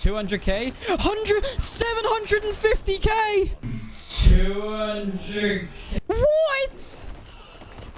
200k, 750k, 200k. What?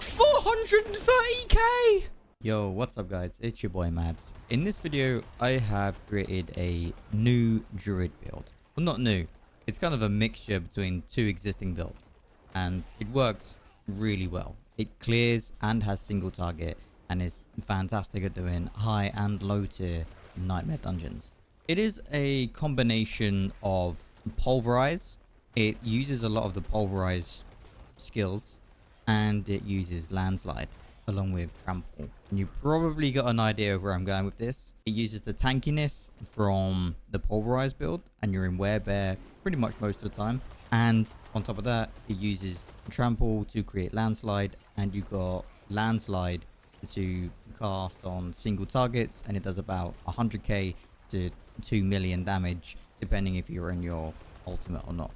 430k. Yo, what's up guys? It's your boy Mads. In this video, I have created a new Druid build. Well, not new. It's kind of a mixture between two existing builds, and it works really well. It clears and has single target and is fantastic at doing high and low tier nightmare dungeons. It is a combination of pulverize. It uses a lot of the pulverize skills, and it uses landslide along with trample. And you probably got an idea of where I'm going with this. It uses the tankiness from the pulverize build, and you're in warebear pretty much most of the time. And on top of that, it uses trample to create landslide, and you got landslide to cast on single targets, and it does about 100k to 2 million damage depending if you're in your ultimate or not.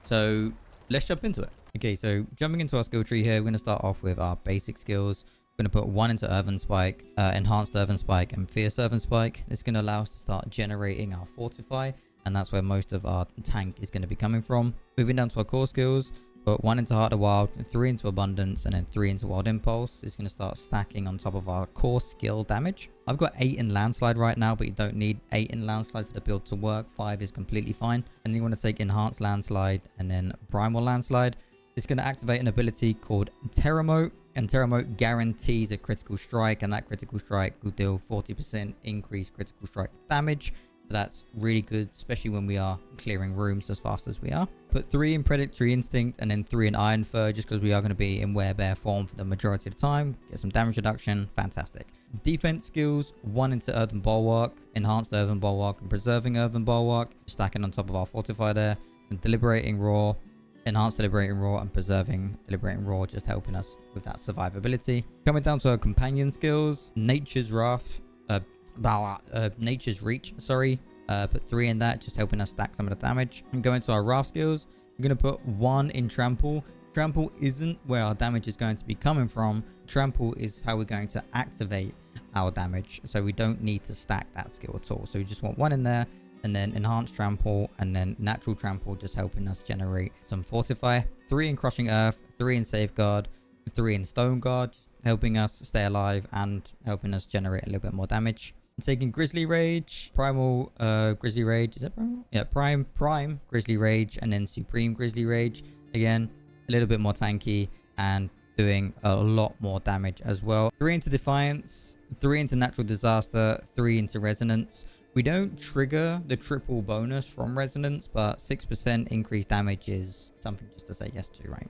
So let's jump into it. Okay, so jumping into our skill tree here, we're going to start off with our basic skills. We're going to put one into Earthen Spike, Enhanced Earthen Spike, and Fierce Earthen Spike. This is going to allow us to start generating our Fortify, and that's where most of our tank is going to be coming from. Moving down to our core skills, put one into Heart of Wild, 3 into Abundance, and then 3 into Wild Impulse. It's going to start stacking on top of our core skill damage. I've got 8 in Landslide right now, but you don't need 8 in Landslide for the build to work. 5 is completely fine. And then you want to take Enhanced Landslide and then Primal Landslide. It's going to activate an ability called Terremote, and Terremote guarantees a critical strike, and that critical strike will deal 40% increased critical strike damage. So that's really good, especially when we are clearing rooms as fast as we are. Put 3 in Predatory Instinct and then 3 in Iron Fur, just because we are going to be in werebear form for the majority of the time. Get some damage reduction, fantastic. Defense skills, 1 into Earthen Bulwark, Enhanced Earthen Bulwark, and Preserving Earthen Bulwark, stacking on top of our Fortify there, and Deliberating Roar, Enhanced Deliberating Roar, and Preserving Deliberating Roar, just helping us with that survivability. Coming down to our companion skills, Nature's Wrath, Nature's Reach, sorry. Put 3 in that, just helping us stack some of the damage. And going to our Wrath skills, we're going to put 1 in Trample. Trample isn't where our damage is going to be coming from. Trample is how we're going to activate our damage, so we don't need to stack that skill at all. So we just want 1 in there, and then Enhanced Trample, and then Natural Trample, just helping us generate some Fortify. 3 in Crushing Earth, 3 in Safeguard, 3 in Stone Guard, helping us stay alive and helping us generate a little bit more damage. I'm taking Grizzly Rage, Primal Grizzly Rage, is that Primal? Yeah, Prime Grizzly Rage, and then Supreme Grizzly Rage. Again, a little bit more tanky and doing a lot more damage as well. 3 into Defiance, 3 into Natural Disaster, 3 into Resonance. We don't trigger the triple bonus from Resonance, but 6% increased damage is something just to say yes to, right?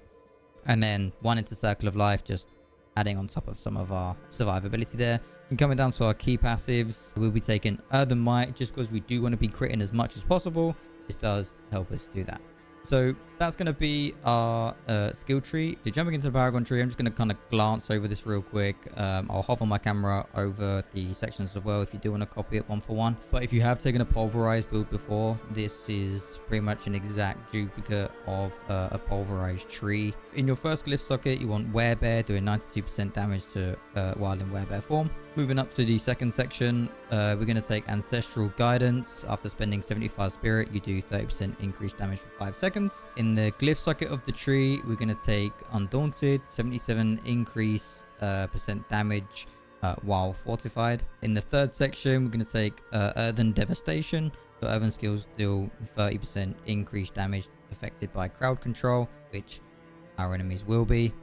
And then 1 into Circle of Life, just adding on top of some of our survivability there. And coming down to our key passives, we'll be taking Earthen Might, just because we do want to be critting as much as possible. This does help us do that. So that's going to be our skill tree. So jumping into the Paragon tree, I'm just going to kind of glance over this real quick. I'll hover my camera over the sections as well if you do want to copy it one for one. But if you have taken a pulverized build before, this is pretty much an exact duplicate of a pulverized tree. In your first glyph socket, you want Werebear doing 92% damage to while in Werebear form. Moving up to the second section, we're going to take Ancestral Guidance. After spending 75 Spirit, you do 30% increased damage for 5 seconds. In the glyph socket of the tree, we're going to take Undaunted, 77 increase percent damage while fortified. In the third section, we're going to take Earthen Devastation. Your Earthen skills deal 30% increased damage affected by crowd control, which our enemies will be.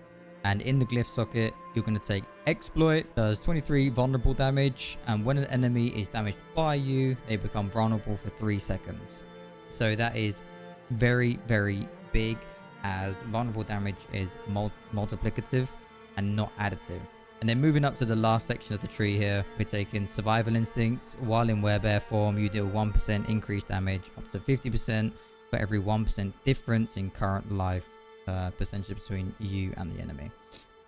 And in the glyph socket, you're going to take Exploit, does 23 vulnerable damage, and when an enemy is damaged by you, they become vulnerable for 3 seconds. So that is very, very big, as vulnerable damage is multiplicative and not additive. And then moving up to the last section of the tree here, we're taking Survival Instincts. While in Werebear form, you deal 1% increased damage up to 50% for every 1% difference in current life percentage between you and the enemy.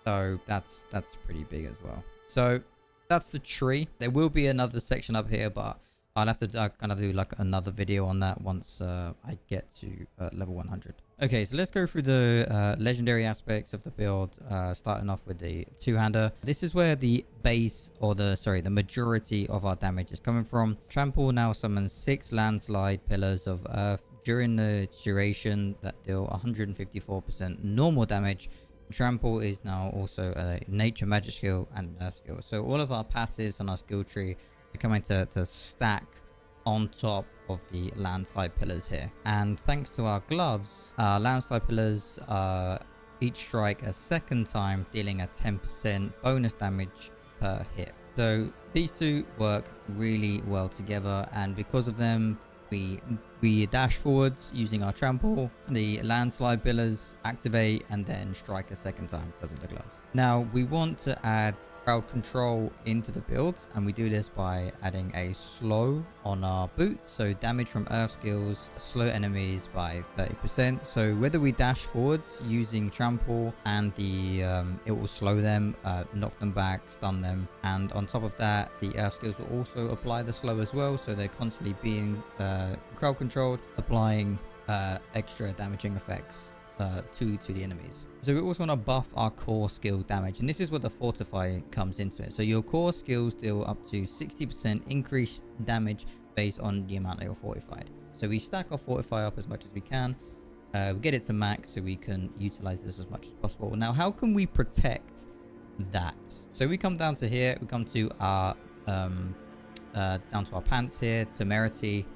So that's pretty big as well. So that's the tree. There will be another section up here, but I'll have to kind of do like another video on that once I get to level 100. Okay, so let's go through the legendary aspects of the build, starting off with the two-hander. This is where the base, or the majority of our damage is coming from. Trample now summons 6 landslide pillars of earth during the duration that deal 154% normal damage. Trample is now also a nature magic skill and earth skill. So all of our passives on our skill tree are coming to stack on top of the landslide pillars here. And thanks to our gloves, landslide pillars each strike a second time, dealing a 10% bonus damage per hit. So these two work really well together, and because of them, we dash forwards using our trample, the landslide pillars activate, and then strike a second time because of the gloves. Now we want to add crowd control into the build, and we do this by adding a slow on our boots. So damage from earth skills slow enemies by 30%. So whether we dash forwards using trample and the it will slow them, knock them back, stun them, and on top of that the earth skills will also apply the slow as well, so they're constantly being crowd controlled, applying extra damaging effects to the enemies. So we also want to buff our core skill damage, and this is where the fortify comes into it. So your core skills deal up to 60% increased damage based on the amount that you're fortified. So we stack our fortify up as much as we can. We get it to max so we can utilize this as much as possible. Now, how can we protect that? So we come down to here, we come to our down to our pants here, temerity.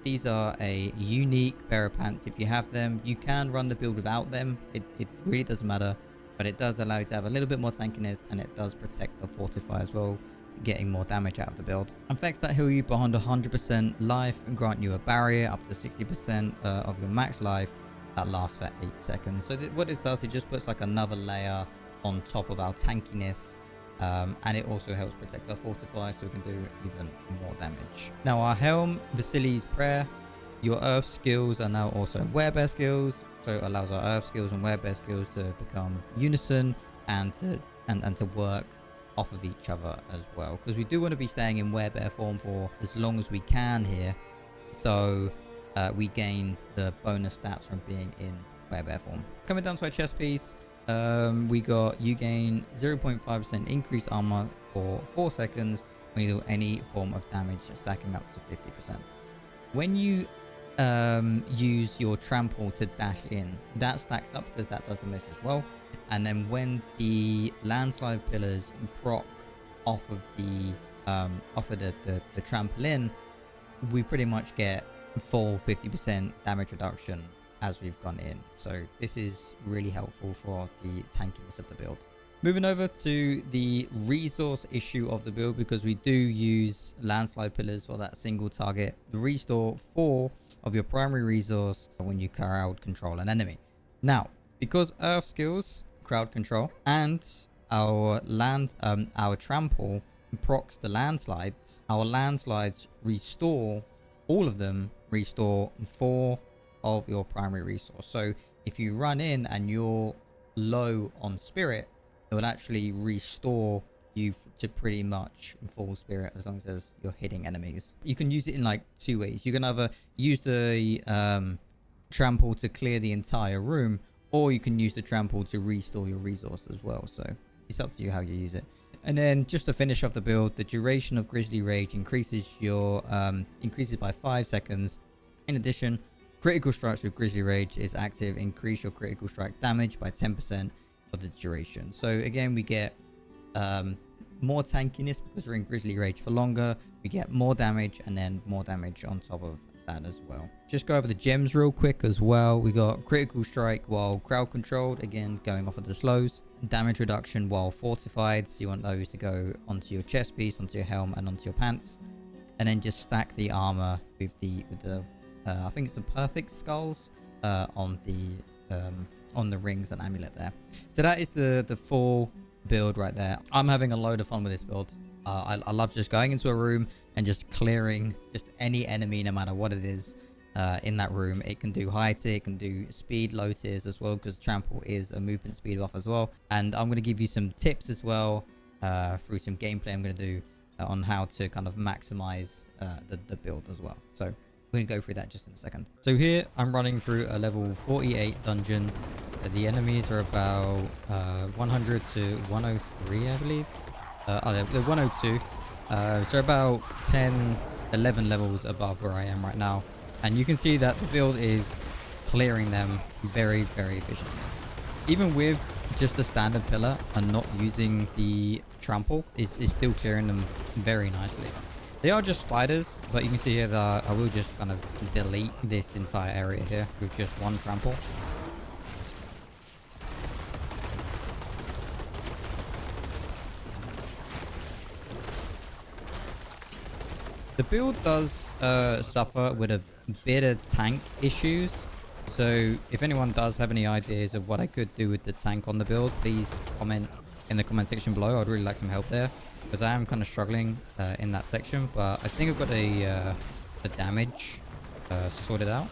These are a unique pair of pants. If you have them, you can run the build without them. It really doesn't matter, but it does allow you to have a little bit more tankiness, and it does protect the fortify as well, getting more damage out of the build. Effects that heal you behind 100% life and grant you a barrier up to 60% of your max life that lasts for 8 seconds. So what it does, it just puts like another layer on top of our tankiness. And it also helps protect our fortify, so we can do even more damage. Now our helm, Vasili's prayer. Your earth skills are now also warebear skills, so it allows our earth skills and warebear skills to become unison and to work off of each other as well, because we do want to be staying in werebear form for as long as we can here, so we gain the bonus stats from being in werebear form. Coming down to our chest piece, we got you gain 0.5% increased armor for 4 seconds when you do any form of damage, stacking up to 50%. When you use your trample to dash in, that stacks up because that does the measure as well. And then when the landslide pillars proc off of the trample in, we pretty much get full 50% damage reduction as we've gone in. So this is really helpful for the tankiness of the build. Moving over to the resource issue of the build, because we do use landslide pillars for that single target. Restore 4 of your primary resource when you crowd control an enemy. Now, because earth skills crowd control and our trample procs the landslides, our landslides restore, all of them restore 4 of your primary resource. So if you run in and you're low on spirit, it will actually restore you to pretty much full spirit as long as you're hitting enemies. You can use it in like 2 ways. You can either use the trample to clear the entire room, or you can use the trample to restore your resource as well. So it's up to you how you use it. And then just to finish off the build, the duration of Grizzly Rage increases by 5 seconds. In addition, critical strikes with Grizzly Rage is active. Increase your critical strike damage by 10% of the duration. So again, we get more tankiness because we're in Grizzly Rage for longer. We get more damage, and then more damage on top of that as well. Just go over the gems real quick as well. We got critical strike while crowd controlled, again going off of the slows. Damage reduction while fortified, so you want those to go onto your chest piece, onto your helm, and onto your pants. And then just stack the armor with the I think it's the perfect skulls on the rings and amulet there. So that is the full build right there. I'm having a load of fun with this build. I love just going into a room and just clearing just any enemy, no matter what it is in that room. It can do high tier, it can do speed, low tiers as well, because trample is a movement speed buff as well. And I'm going to give you some tips as well through some gameplay I'm going to do on how to kind of maximize the build as well. So we're gonna go through that just in a second. So here I'm running through a level 48 dungeon. The enemies are about 100 to 103, I believe. They're 102. So about 10, 11 levels above where I am right now. And you can see that the build is clearing them very, very efficiently. Even with just the standard pillar and not using the trample, it's still clearing them very nicely. They are just spiders, but you can see here that I will just kind of delete this entire area here with just one trample. The build does suffer with a bit of tank issues. So if anyone does have any ideas of what I could do with the tank on the build, please comment in the comment section below. I'd really like some help there, because I am kind of struggling in that section. But I think I've got the damage sorted out.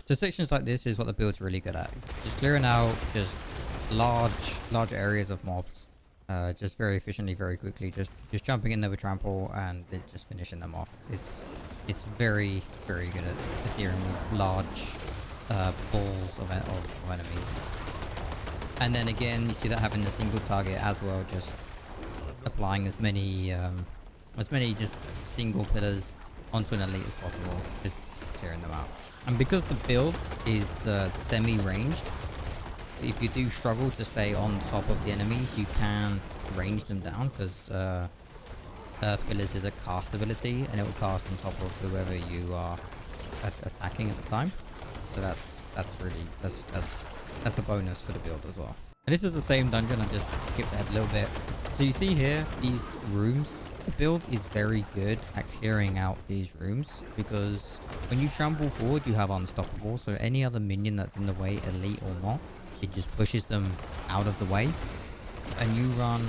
So sections like this is what the build's really good at. Just clearing out just large areas of mobs. Just very efficiently, very quickly, just jumping in there with trample and then just finishing them off. It's very, very good at dealing with large balls of enemies. And then again, you see that having a single target as well, just applying as many just single pillars onto an elite as possible, just clearing them out. And because the build is semi-ranged, if you do struggle to stay on top of the enemies, you can range them down, because Earth Pillars is a cast ability and it will cast on top of whoever you are attacking at the time. So that's a bonus for the build as well. And this is the same dungeon, I just skipped ahead a little bit. So you see here, these rooms, the build is very good at clearing out these rooms, because when you trample forward, you have unstoppable. So any other minion that's in the way, elite or not, it just pushes them out of the way, and you run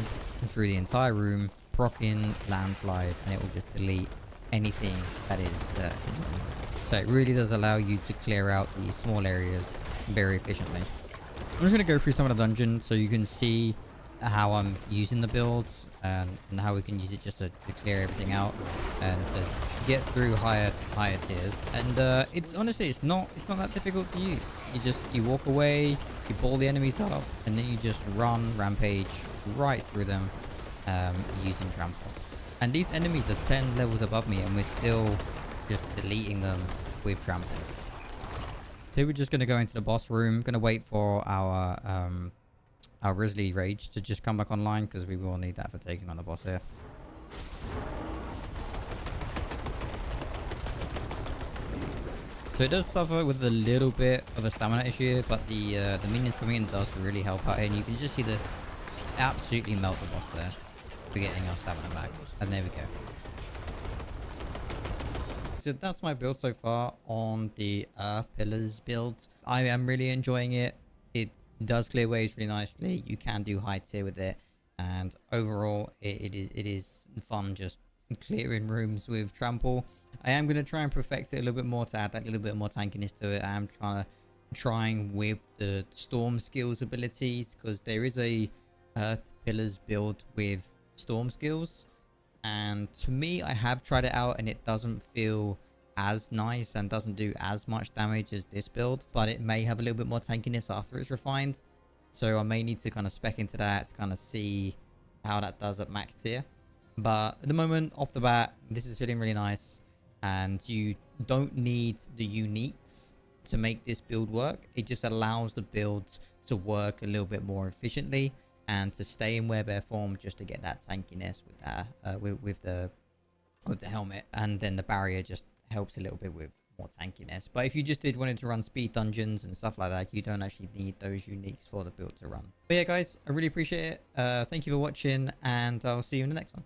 through the entire room, proc in, landslide, and it will just delete anything that is in the room. So it really does allow you to clear out these small areas very efficiently. I'm just going to go through some of the dungeons so you can see how I'm using the builds and how we can use it just to clear everything out and to get through higher tiers. And it's honestly, it's not that difficult to use. You walk away, you ball the enemies up, and then you just rampage right through them using trample. And these enemies are 10 levels above me, and we're still just deleting them with trample. So we're just going to go into the boss room. Going to wait for our Grizzly Rage to just come back online, because we will need that for taking on the boss here. So it does suffer with a little bit of a stamina issue here, but the minions coming in does really help out here, and you can just see the absolutely melt the boss there. We're getting our stamina back, and there we go. So that's my build so far on the Earth Pillars build. I am really enjoying it. It does clear waves really nicely. You can do high tier with it, and overall it is fun just clearing rooms with trample. I am going to try and perfect it a little bit more to add that little bit more tankiness to it. I am trying with the storm skills abilities, because there is a Earth Pillars build with storm skills, and to me, I have tried it out and it doesn't feel as nice and doesn't do as much damage as this build, but it may have a little bit more tankiness after it's refined. So I may need to kind of spec into that to kind of see how that does at max tier. But at the moment, off the bat, this is feeling really nice, and you don't need the uniques to make this build work. It just allows the build to work a little bit more efficiently and to stay in warebear form, just to get that tankiness with that with the helmet, and then the barrier just helps a little bit with more tankiness. But if you just wanted to run speed dungeons and stuff like that, you don't actually need those uniques for the build to run. But yeah, guys, I really appreciate it. Thank you for watching, and I'll see you in the next one.